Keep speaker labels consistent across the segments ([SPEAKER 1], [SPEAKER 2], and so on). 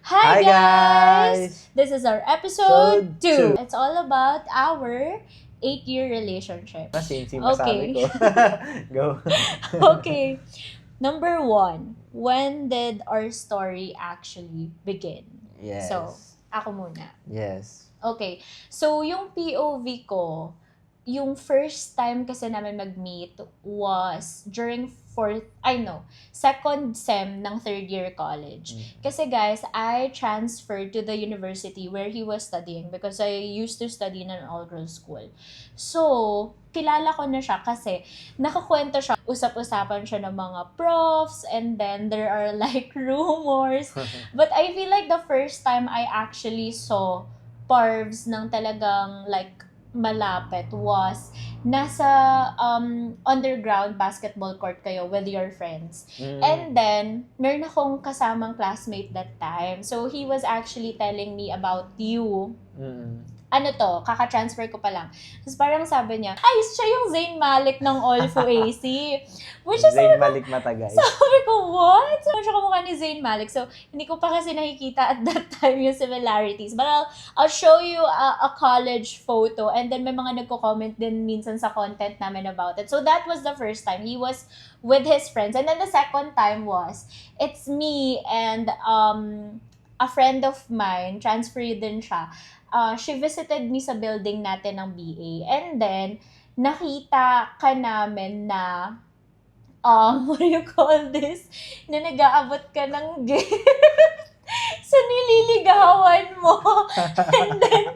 [SPEAKER 1] Hi
[SPEAKER 2] Hi guys!
[SPEAKER 1] guys! This is our episode 2. It's all about our 8-year relationship.
[SPEAKER 2] Masin masabi ko. Go.
[SPEAKER 1] Okay. Number 1, when did our story actually begin?
[SPEAKER 2] Yes.
[SPEAKER 1] So, ako muna.
[SPEAKER 2] Yes.
[SPEAKER 1] Okay. So, yung POV ko, yung first time kasi namin mag-meet was during second sem ng third year college. Kasi guys, I transferred to the university where he was studying because I used to study in an all-girls school. So, kilala ko na siya kasi nakakwento siya, usap-usapan siya ng mga profs, and then there are like rumors. But I feel like the first time I actually saw parvs ng talagang like malapit was nasa underground basketball court kayo with your friends. And then, meron akong kasamang classmate that time. So, he was actually telling me about you. Ano to, kaka-transfer ko pa lang. Tapos parang sabi niya, ay, siya yung Zayn Malik ng Olfo AC. Which is,
[SPEAKER 2] Zayn Malik Matagay.
[SPEAKER 1] sabi ko, what? So, siya kamukha ni Zayn Malik. So, hindi ko pa kasi nakikita at that time yung similarities. But I'll show you a college photo, and then may mga nagko-comment din minsan sa content namin about it. So, that was the first time. He was with his friends. And then the second time was, it's me and a friend of mine, transferred din siya. She visited me sa building natin ng BA. And then, nakita ka namin na, what do you call this? Na nag-aabot ka ng gift sa nililigawan mo. And then,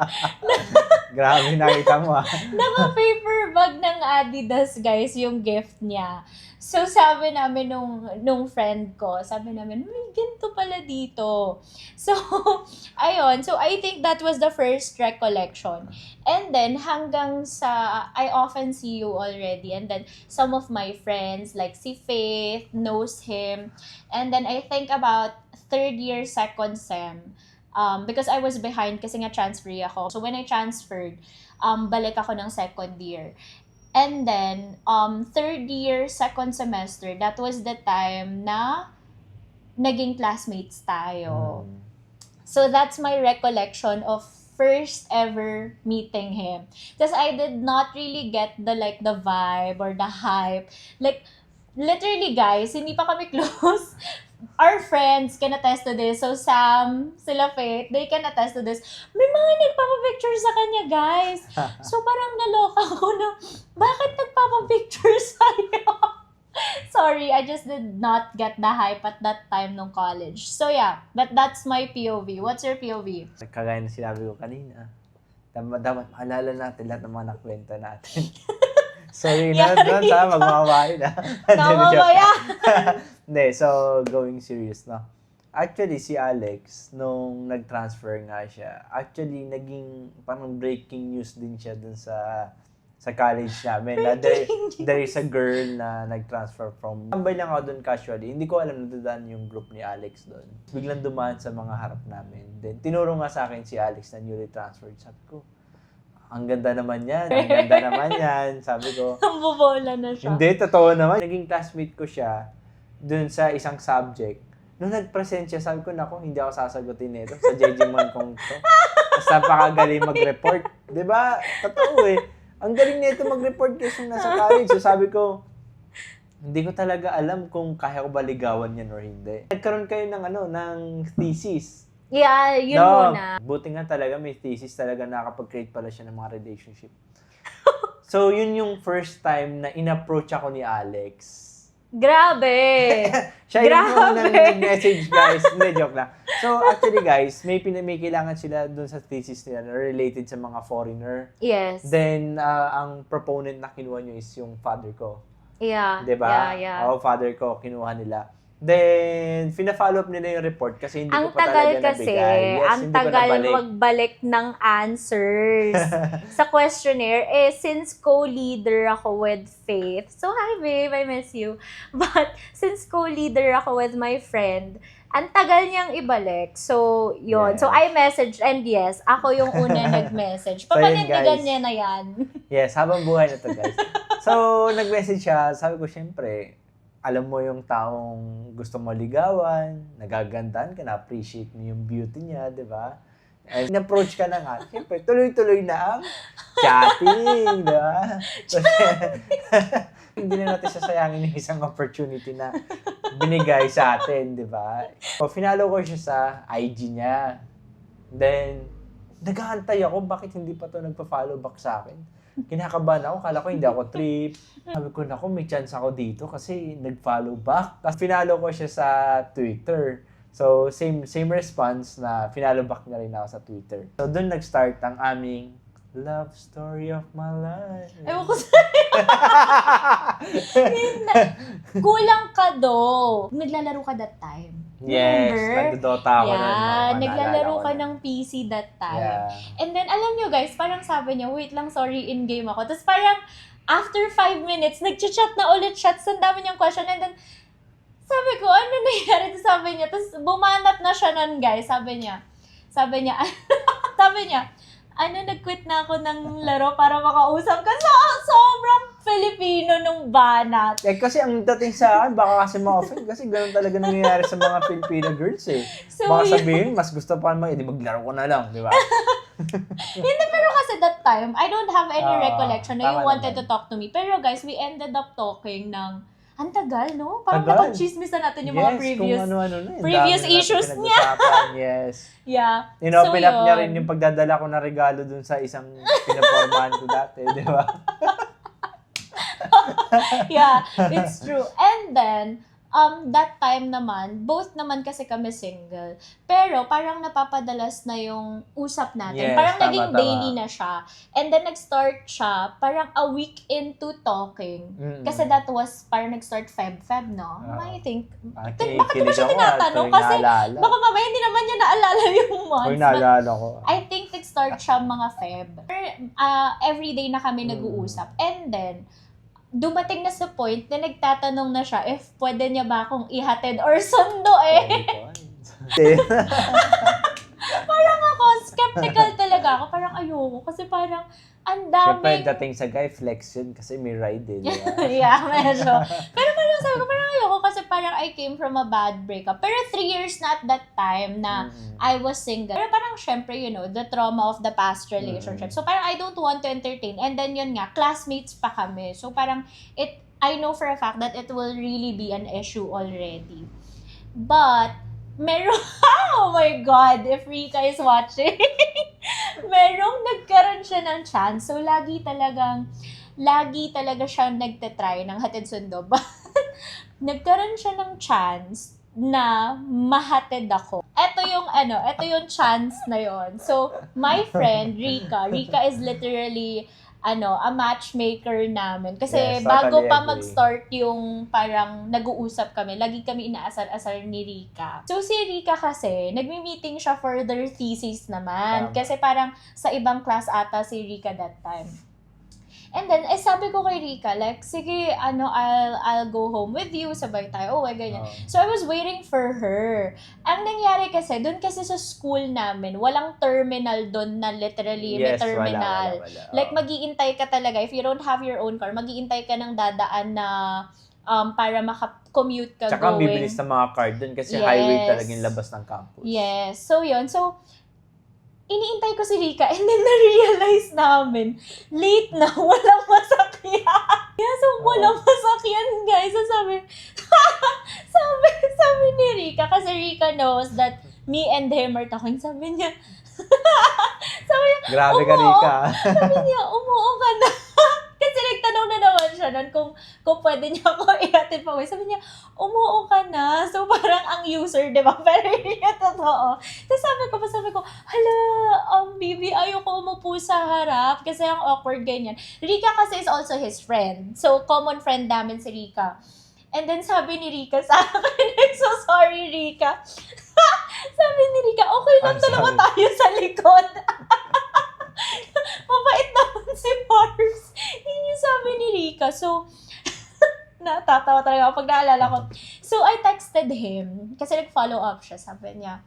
[SPEAKER 2] Grabe, nakita mo
[SPEAKER 1] naka-paper bag ng Adidas, guys, yung gift niya. So, sabi namin nung friend ko, sabi namin, may ganito pala dito. So, ayun. So, I think that was the first recollection. And then, hanggang sa, I often see you already. And then, some of my friends, like si Faith, knows him. And then, I think about third year, second sem, because I was behind kasi nga transfer ako. So, when I transferred, balik ako ng second year. And then, third year, second semester, that was the time na naging classmates tayo. So, that's my recollection of first ever meeting him. Because I did not really get the vibe or the hype. Like, literally, guys, hindi pa kami close. Our friends can attest to this. So, Sam, sila Faith, they can attest to this. May mga nagpapapicture sa kanya, guys. So, parang naloka ako na, bakit nagpapapicture sa'yo? Sorry, I just did not get the hype at that time nung college. So, yeah, but that's my POV. What's your POV?
[SPEAKER 2] Kagaya na sinabi ko kanina, dapat maalala natin lahat ng mga nakwento natin. Sorry na doon sa magmamahay na.
[SPEAKER 1] Namamaya!
[SPEAKER 2] Hindi, so going serious na. Actually, si Alex, nung nag-transfer nga siya, actually, naging parang breaking news din siya dun sa college namin. Na there is a girl na nag-transfer from... Tambay lang ako dun casually. Hindi ko alam na dadaan yung group ni Alex dun. Biglang dumaan sa mga harap namin. Then, tinuro nga sa akin si Alex na newly transferred. Sabi ko, ang ganda naman yan. Ang ganda naman yan. Sabi ko.
[SPEAKER 1] Nambobola na siya.
[SPEAKER 2] Hindi, totoo naman. Naging classmate ko siya dun sa isang subject. Nung nag-present siya, sabi ko, naku, hindi ako sasagutin nito sa Jejimon kong to. Mas napakagaling mag-report. Diba? Totoo eh. Ang galing nito mag-report kasi nasa college. So sabi ko, hindi ko talaga alam kung kaya ko ba ligawan yan or hindi. Nagkaroon kayo ng thesis.
[SPEAKER 1] Yeah, yun muna.
[SPEAKER 2] Buti nga talaga may thesis talaga nakakapag-create pala siya ng mga relationship. So, yun yung first time na in-approach ako ni Alex.
[SPEAKER 1] Grabe!
[SPEAKER 2] Siya yung nag-message, guys. Hindi, joke lang. So, actually, guys, may kailangan sila dun sa thesis nila na related sa mga foreigner.
[SPEAKER 1] Yes.
[SPEAKER 2] Then, ang proponent na kinuha nyo is yung father ko.
[SPEAKER 1] Yeah.
[SPEAKER 2] Diba?
[SPEAKER 1] Yeah.
[SPEAKER 2] Father ko, kinuha nila. Then, fina-follow up nila yung report kasi hindi ko pa talaga
[SPEAKER 1] kasi,
[SPEAKER 2] nabigay. Yes,
[SPEAKER 1] ang tagal magbalik ng answers sa questionnaire. Since co-leader ako with Faith, so hi babe, I miss you. But, since co-leader ako with my friend, ang tagal niyang ibalik. So, yun.
[SPEAKER 2] Yes.
[SPEAKER 1] So, I messaged, and yes, ako yung una nag-message. Papanindigan niya na yan.
[SPEAKER 2] Yes, habang buhay na to, guys. So, nag-message siya. Sabi ko, syempre, alam mo yung taong gusto mo ligawan, nagagandahan ka, na-appreciate mo yung beauty niya, di ba? And in-approach ka na nga, siyempre, tuloy-tuloy na ang chatting, di ba? Hindi na natin sasayangin yung isang opportunity na binigay sa atin, di ba? So, finalo ko siya sa IG niya. Then, nag-aantay ako, bakit hindi pa to nagpa-follow back sa akin? Kinakabahan ako, kala ko hindi ako trip. Sabi ko, naku, may chance ako dito kasi nag-follow back. Tapos, finalo ko siya sa Twitter. So, same response na finalo back na rin ako sa Twitter. So, doon nag-start ang aming love story of my life.
[SPEAKER 1] Ewan ko kulang ka do. Naglalaro ka that time.
[SPEAKER 2] Yes,
[SPEAKER 1] Remember?
[SPEAKER 2] nagdodota ako nun.
[SPEAKER 1] Yeah,
[SPEAKER 2] No?
[SPEAKER 1] naglalaro
[SPEAKER 2] Naalala
[SPEAKER 1] ka
[SPEAKER 2] ko
[SPEAKER 1] ng PC that time.
[SPEAKER 2] Yeah.
[SPEAKER 1] And then, alam nyo guys, parang sabi niya, wait lang, sorry, in-game ako. Tapos parang, after 5 minutes, nag-chat na ulit siya. Tapos ang dami niyang question. And then, sabi ko, ano nangyari? Tapos sabi niya, tapos bumanat na siya nun, guys. Sabi niya, sabi niya, nag-quit na ako ng laro para makausap ka. Sobrang Filipino nung banat.
[SPEAKER 2] Eh, kasi ang dating sa akin, baka kasi ma-offend kasi gano'n talaga nangyayari sa mga Filipino girls eh.
[SPEAKER 1] So,
[SPEAKER 2] Baka sabihin, mas gusto pa naman, edi maglaro ko na lang, di ba?
[SPEAKER 1] Hindi, pero kasi that time, I don't have any recollection na you
[SPEAKER 2] tama
[SPEAKER 1] wanted
[SPEAKER 2] naman.
[SPEAKER 1] to talk to me. Pero guys, we ended up talking ng, ang tagal, no? Parang
[SPEAKER 2] Tagal.
[SPEAKER 1] napag-chismisan natin yung mga previous.
[SPEAKER 2] Kung ano-ano na. Ang
[SPEAKER 1] previous
[SPEAKER 2] dami natin
[SPEAKER 1] issues
[SPEAKER 2] pinag-usapan, Yes.
[SPEAKER 1] Yeah.
[SPEAKER 2] In-open
[SPEAKER 1] So,
[SPEAKER 2] up niya
[SPEAKER 1] yun.
[SPEAKER 2] rin yung pagdadala ko na regalo dun sa isang pinapormahan ko dati, di ba?
[SPEAKER 1] Yeah, it's true. And then, that time naman, both naman kasi kami single. Pero parang napapadalas na yung usap natin.
[SPEAKER 2] Yes,
[SPEAKER 1] Parang
[SPEAKER 2] tama,
[SPEAKER 1] naging
[SPEAKER 2] tama.
[SPEAKER 1] daily na siya. And then nag-start siya parang a week into talking.
[SPEAKER 2] Mm-mm.
[SPEAKER 1] Kasi that was parang nag-start Feb, no?
[SPEAKER 2] Oo.
[SPEAKER 1] I think,
[SPEAKER 2] Bakit
[SPEAKER 1] bakit mo ba siya tinatanong? Kasi baka mamaya hindi naman niya naalala yung months.
[SPEAKER 2] Uy,
[SPEAKER 1] But
[SPEAKER 2] naalala ko.
[SPEAKER 1] I think nag-start siya mga Feb. Everyday na kami nag-uusap. And then, dumating na sa point na nagtatanong na siya if pwede niya ba akong ihatid or sundo eh. Parang ako, skeptical talaga ako. Parang ayoko. Kasi parang, ang
[SPEAKER 2] Siyempre,
[SPEAKER 1] daming...
[SPEAKER 2] dating sa guy, flex yun kasi may ride eh. di ba?
[SPEAKER 1] Yeah, medyo. Pero parang sabi ko, parang ayoko kasi parang I came from a bad breakup. Pero 3 years na at that time na I was single. Pero parang syempre, you know, the trauma of the past relationship. So parang I don't want to entertain. And then yun nga, classmates pa kami. So parang I know for a fact that it will really be an issue already. But, oh my God, if Rika is watching, merong nagkaroon siya ng chance. So, lagi talaga siya nagtatry ng hatid sundo. But, nagkaroon siya ng chance na mahatid ako. Ito yung chance na yon. So, my friend, Rika is literally a matchmaker namin. Kasi
[SPEAKER 2] Yes,
[SPEAKER 1] bago
[SPEAKER 2] totally
[SPEAKER 1] pa
[SPEAKER 2] agree.
[SPEAKER 1] mag-start yung parang nag-uusap kami, lagi kami inaasar-asar ni Rika. So si Rika kasi, nagmi-meeting siya for their thesis naman.
[SPEAKER 2] Tama.
[SPEAKER 1] Kasi parang sa ibang class ata si Rika that time. And then, sabi ko kay Rika, like, sige, I'll go home with you, sabay tayo, ganyan.
[SPEAKER 2] Oo.
[SPEAKER 1] So, I was waiting for her. Ang nangyari kasi, doon kasi sa school namin, walang terminal doon na literally may
[SPEAKER 2] Yes,
[SPEAKER 1] terminal.
[SPEAKER 2] wala.
[SPEAKER 1] Like, mag-iintay ka talaga. If you don't have your own car, mag-iintay ka ng dadaan na para maka-commute ka
[SPEAKER 2] Tsaka
[SPEAKER 1] going.
[SPEAKER 2] bibilis ng mga card dun kasi
[SPEAKER 1] Yes.
[SPEAKER 2] highway talaga yung labas ng campus.
[SPEAKER 1] Yes. So, yun. So, iniintay ko si Rika and then na-realize namin, late na, walang masakyan. Yeah, so walang masakyan, guys. So, sabi ni Rika, kasi Rika knows that me and him are talking. Sabi niya,
[SPEAKER 2] Grabe ka, Rika.
[SPEAKER 1] sabi niya, umuo ka na. Kasi nagtanong na naman siya nun kung pwede niya ako ihatid pa. Sabi niya, umuo ka na. So, parang ang user, di ba? Pero hindi niya totoo. Tapos sabi ko, hala, baby, ayoko umupo sa harap. Kasi ang awkward ganyan. Rika kasi is also his friend. So, common friend namin si Rika. And then sabi ni Rika sa akin, so sorry, Rika. Sabi ni Rika, okay lang
[SPEAKER 2] I'm
[SPEAKER 1] dalawa
[SPEAKER 2] sorry.
[SPEAKER 1] tayo sa likod. Mabait naman si Mars. Yun yung sabi ni Rika. So, natatawa talaga ako pag naalala ko. So, I texted him. Kasi nag-follow up siya. Sabi niya,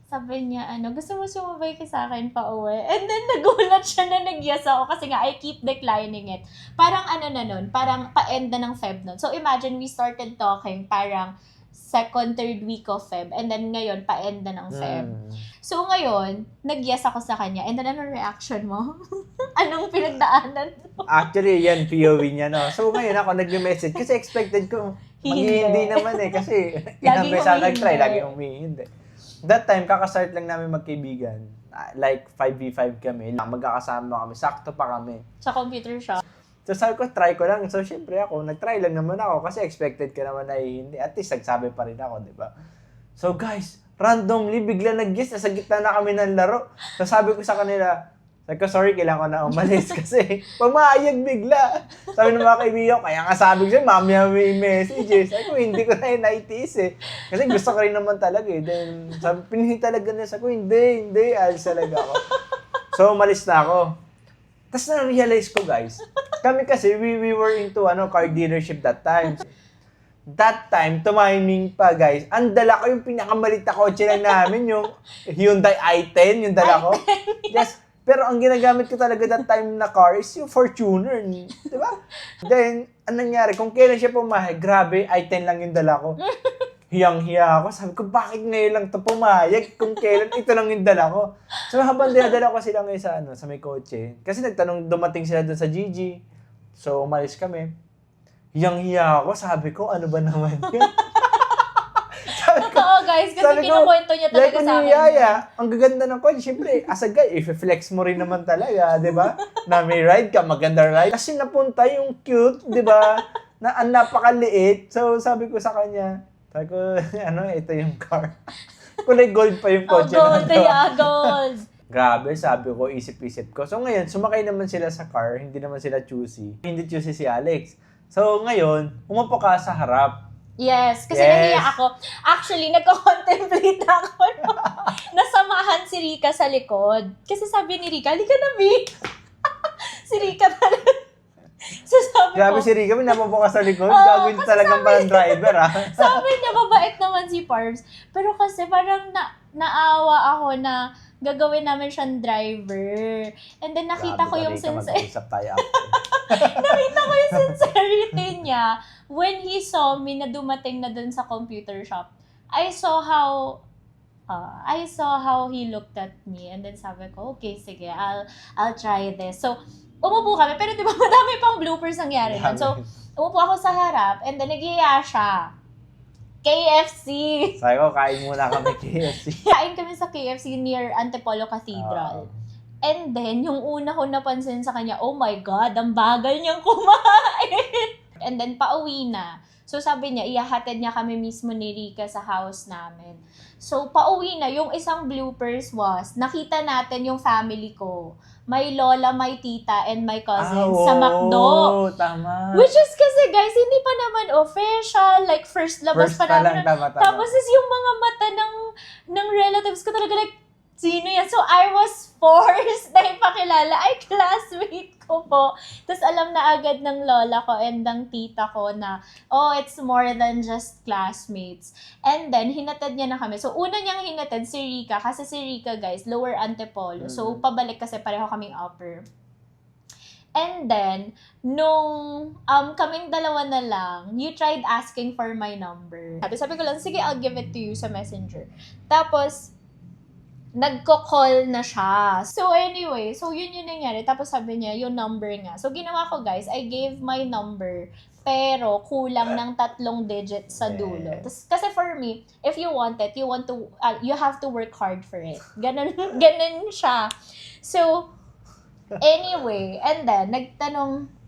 [SPEAKER 1] sabi niya, gusto mo sumabay ka sa akin pa uwi? And then, nagulat siya na nag-yes ako kasi nga, I keep declining it. Parang na nun, parang pa-end na ng Feb nun. So, imagine, we started talking parang second, third week of Feb. And then, ngayon, pa-end na ng Feb. So, ngayon, nag-yes ako sa kanya. And then, anong reaction mo? Anong pinagdaanan mo?
[SPEAKER 2] Actually, yan, POV niya, no? So, ngayon ako nag-message kasi expected ko, hindi naman kasi ilang beses ako nag-try, lagi humihindi. That time, kakastart lang namin magkaibigan. Like, 5v5 kami. Magkakasama kami. Sakto pa kami.
[SPEAKER 1] Sa computer shop.
[SPEAKER 2] So, sabi ko, try ko lang. So, syempre ako, nag-try lang naman ako kasi expected ka naman na hindi. At least, nagsabi pa rin ako, di ba? So, guys, randomly, bigla nag-guess. Nasa gitna na kami ng laro. So, sabi ko sa kanila, sabi ko, sorry, kailangan ko na umalis kasi pumayag bigla. Sabi ng mga kaibigan, kaya nga sabi ko siya, mamaya may messages. Sabi ko, hindi ko na yun naitiis eh. Kasi gusto ko rin naman talaga eh. Then, sabi, pinili talaga na sa ko, hindi, alis talaga ako. So, umalis na ako. Tapos na-realize ko, guys, kami kasi, we were into car dealership that time. That time, tumiming pa, guys. Ang dala ko yung pinakamalit na kotse lang namin, yung Hyundai i10, yung dala ko. Yes. Pero ang ginagamit ko talaga that time na car is yung Fortuner. Di ba? Then, anong nangyari? Kung kailan siya pumayag, grabe, i10 lang yung dala ko. Hiyang-hiya ako. Sabi ko, bakit ngayon lang ito pumayag? Kung kailan, ito lang yung dala ko. So, habang dinadala ko sila ngayon sa may kotse. Kasi dumating sila doon sa Gigi. So, umalis kami. Hiyang-hiya ako. Sabi ko, ano ba naman yun?
[SPEAKER 1] Oo, guys, kasi kinukwento niya talaga sa akin.
[SPEAKER 2] Yaya, ang gaganda ng kotse. Siyempre, as a guy, i-flex mo rin naman talaga, di ba? Na may ride ka, maganda ride. Kasi napunta yung cute, di ba? Na ang napakaliit. So, sabi ko sa kanya, ito yung car. Kulay gold pa yung kotse.
[SPEAKER 1] Gold.
[SPEAKER 2] Grabe, sabi ko, isip-isip ko. So, ngayon, sumakay naman sila sa car. Hindi naman sila choosy. Hindi choosy si Alex. So, ngayon, umupo ka sa harap.
[SPEAKER 1] Yes, kasi nahiya ako. Actually, nagko-contemplate ako. Nasamahan si Rika sa likod. Kasi sabi ni Rika, halika na, B. Si Rika talaga. So sabi
[SPEAKER 2] Grabe
[SPEAKER 1] ko,
[SPEAKER 2] si Rika, napapo ka sa likod. Gagawin talagang parang driver, ha?
[SPEAKER 1] Sabi niya, babait naman si Parvs. Pero kasi parang naawa ako na gagawin namin siyang driver. And then nakita ko yung sincerity. Nakita ko yung sincerity niya when he saw me na dumating na dun sa computer shop. I saw how he looked at me, and then sabi ko, okay, sige, I'll try this. So, umupo kami, pero di ba madami pang bloopers nangyari nun. So, umupo ako sa harap, and then nagiya siya. KFC.
[SPEAKER 2] Sabi ko, kain muna kami KFC.
[SPEAKER 1] Kain kami sa KFC near Antipolo Cathedral. And then, yung una ko napansin sa kanya, oh my God, ang bagal niyang kumain. And then, pauwi na. So, sabi niya, ihahatid niya kami mismo ni Rika sa house namin. So, pauwi na. Yung isang bloopers was, nakita natin yung family ko. My lola, my tita, and my cousin sa McDo.
[SPEAKER 2] Tama.
[SPEAKER 1] Which is kasi, guys, hindi pa naman official. Like, first labas
[SPEAKER 2] pa
[SPEAKER 1] namin.
[SPEAKER 2] Tama.
[SPEAKER 1] Tapos is yung mga mata ng relatives ko talaga like, sino yan? So, I was forced na ipakilala. Ay, classmate ko po. Tapos, alam na agad ng lola ko and ng tita ko na, oh, it's more than just classmates. And then, hinatid niya na kami. So, una niyang hinatid si Rika. Kasi si Rika, guys, lower Antipolo. So, pabalik kasi pareho kaming upper. And then, nung kaming dalawa na lang, you tried asking for my number. Sabi ko lang, sige, I'll give it to you sa messenger. Tapos, nagko-call na siya. So anyway, so yun yung nangyari. Tapos sabi niya, yung number nga. So ginawa ko, guys, I gave my number, pero kulang ng 3 digits sa dulo. Kasi for me, if you want it, you have to work hard for it. Ganun siya. So, anyway, and then,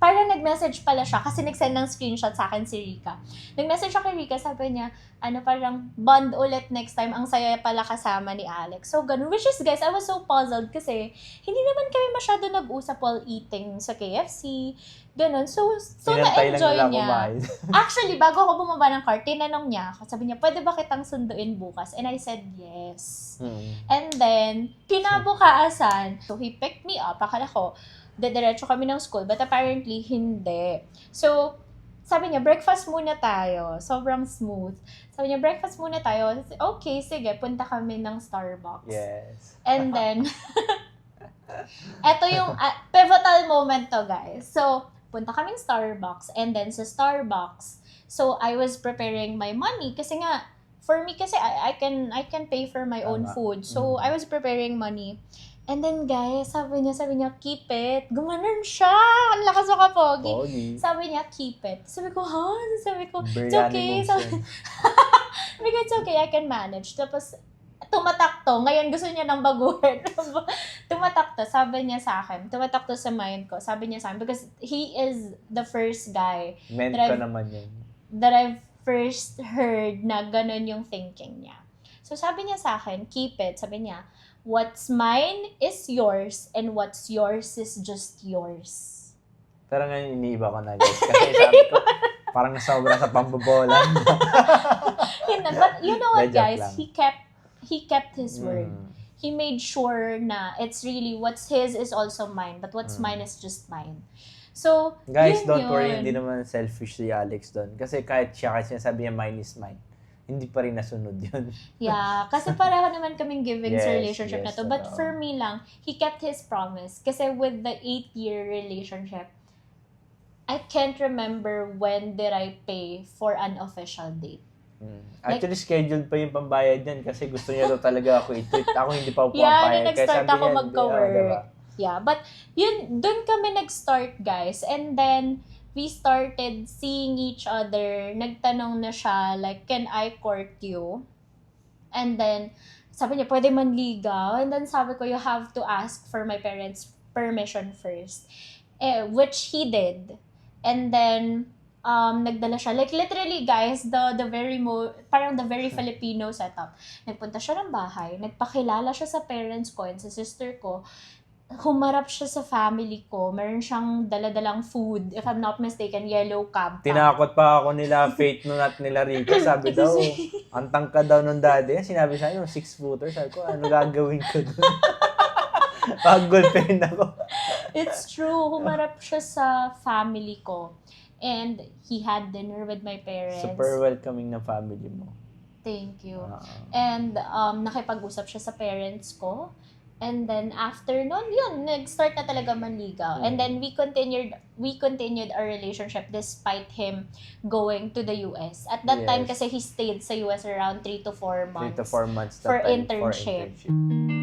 [SPEAKER 1] parang nag-message pala siya kasi nag-send ng screenshot sa akin si Rika. Nag-message siya kay Rika, sabi niya, parang bond ulit next time, ang saya pala kasama ni Alex. So, ganun. Which is, guys, I was so puzzled kasi hindi naman kami masyado nag-usap while eating sa KFC. Ganun. So na-enjoy niya. Actually, bago ako bumaba ng car, tinanong niya ako. Sabi niya, pwede ba kitang sunduin bukas? And I said, yes. And then, kinabukasan, so he picked me up. Akala ko, diretso kami ng school, but apparently, hindi. So, sabi niya, breakfast muna tayo. Sobrang smooth. Sabi niya, breakfast muna tayo. Okay, sige, punta kami ng Starbucks.
[SPEAKER 2] Yes.
[SPEAKER 1] And then, eto yung pivotal moment to, guys. So, punta kaming Starbucks. And then, sa Starbucks, so, I was preparing my money. Kasi nga, for me kasi, I can pay for my own
[SPEAKER 2] Tama.
[SPEAKER 1] food. So, I was preparing money. And then, guys, sabi niya, keep it. Gumanon siya. Ang lakas makapogi.
[SPEAKER 2] Pogi.
[SPEAKER 1] Sabi niya, keep it. Sabi ko, ha? Sabi ko, it's
[SPEAKER 2] Biryani
[SPEAKER 1] okay.
[SPEAKER 2] moves yan.
[SPEAKER 1] Sabi ko, it's okay, I can manage. Tapos, tumatakto. Ngayon, gusto niya nang baguhin. Tumatakto. Sabi niya sa akin. Tumatakto sa mind ko. Sabi niya sa akin. Because he is the first guy
[SPEAKER 2] Meant
[SPEAKER 1] That
[SPEAKER 2] ko
[SPEAKER 1] I've-
[SPEAKER 2] naman yun.
[SPEAKER 1] that I've first heard na ganun yung thinking niya. So, sabi niya sa akin, keep it. Sabi niya, what's mine is yours and what's yours is just yours.
[SPEAKER 2] Pero ngayon, iniiba ko na guys. Kasi sabi ko, parang nasobra sa pambobolan.
[SPEAKER 1] But you know what,
[SPEAKER 2] Medyo
[SPEAKER 1] guys?
[SPEAKER 2] lang.
[SPEAKER 1] He kept his word.
[SPEAKER 2] Mm.
[SPEAKER 1] He made sure na it's really what's his is also mine, but what's
[SPEAKER 2] Mm.
[SPEAKER 1] mine is just mine. So,
[SPEAKER 2] Guys,
[SPEAKER 1] yun
[SPEAKER 2] don't worry,
[SPEAKER 1] yun.
[SPEAKER 2] hindi naman selfish si Alex doon. Kasi kahit siya kasi sabi niya mine is mine, hindi pa rin nasunod yun.
[SPEAKER 1] Yeah, kasi pareho naman kaming giving sa
[SPEAKER 2] Yes,
[SPEAKER 1] relationship na
[SPEAKER 2] yes,
[SPEAKER 1] to. But
[SPEAKER 2] totoo.
[SPEAKER 1] for me lang, he kept his promise. Kasi with the 8-year relationship, I can't remember when did I pay for an official date.
[SPEAKER 2] Actually, scheduled pa yung pambayad yan kasi gusto niya daw talaga ako i-treat. Ako hindi pa
[SPEAKER 1] Yeah,
[SPEAKER 2] pumapayag.
[SPEAKER 1] nung nag-start
[SPEAKER 2] Kaya sabi
[SPEAKER 1] ako
[SPEAKER 2] niya,
[SPEAKER 1] magka-work.
[SPEAKER 2] diba?
[SPEAKER 1] Yeah, but yun, dun kami nag-start, guys. And then, we started seeing each other. Nagtanong na siya, like, can I court you? And then, sabi niya, pwede manligaw. And then sabi ko, you have to ask for my parents' permission first. Which he did. And then, nagdala siya. Like, literally, guys, the parang the very Filipino setup. Nagpunta siya ng bahay, nagpakilala siya sa parents ko and sa sister ko, humarap siya sa family ko, meron siyang daladalang food, if I'm not mistaken, yellow cab.
[SPEAKER 2] Tinakot pa ako nila Faith nun at nila Rica. Sabi daw, ang tangkad daw nung daddy. Sinabi sa akin, 6-footer. Sabi ko, ano gagawin ko dun? Pag-gulpen ako.
[SPEAKER 1] It's true, humarap siya sa family ko. And he had dinner with my parents.
[SPEAKER 2] Super welcoming ng family mo.
[SPEAKER 1] Thank you.
[SPEAKER 2] Oo.
[SPEAKER 1] And nakipag-usap siya sa parents ko. And then after nun, yun, nag-start na talaga manligaw. And then we continued our relationship despite him going to the US. At that time
[SPEAKER 2] Yes.
[SPEAKER 1] kasi he stayed sa US around 3 to 4 months.
[SPEAKER 2] 3 to 4 months
[SPEAKER 1] For
[SPEAKER 2] that time
[SPEAKER 1] internship.
[SPEAKER 2] internship.